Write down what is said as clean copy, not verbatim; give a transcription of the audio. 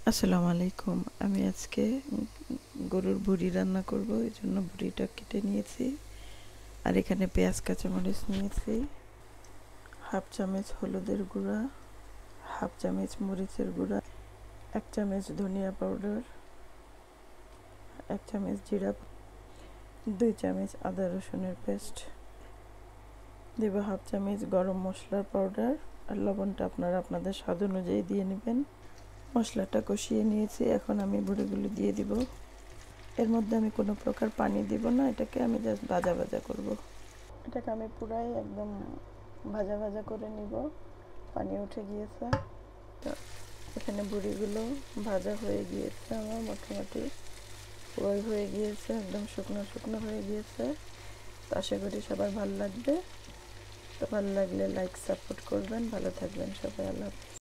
আসসালামু আলাইকুম। আমি আজকে গরুর ভুঁড়ি রান্না করব, এই জন্য ভুঁড়িটা কেটে নিয়েছি। আর এখানে পেঁয়াজ কাঁচামরিচ নিয়েছি, হাফ চামচ হলুদের গুঁড়া, হাফ চামচ মরিচের গুঁড়া, 1 চামচ ধনিয়া পাউডার, 1 চামচ জিরা, 2 চামচ আদা রসুনের পেস্ট, দেব হাফ চামচ গরম মশলার পাউডার। আর লবণটা আপনারা আপনাদের স্বাদ অনুযায়ী দিয়ে নেবেন। মশলাটা কষিয়ে নিয়েছি, এখন আমি ভুঁড়িগুলো দিয়ে দিব। এর মধ্যে আমি কোনো প্রকার পানি দিব না, এটাকে আমি জাস্ট ভাজা ভাজা করব। এটাকে আমি পুরাই একদম ভাজা ভাজা করে নিব। পানি উঠে গিয়েছে, তো এখানে ভুঁড়িগুলো ভাজা হয়ে গিয়েছে, আমার মোটামুটি পুরোই হয়ে গিয়েছে, একদম শুকনো শুকনো হয়ে গিয়েছে। তো আশা করি সবার ভালো লাগবে। তো ভালো লাগলে লাইক সাপোর্ট করবেন। ভালো থাকবেন সবাই। আল্লাহ হাফেজ।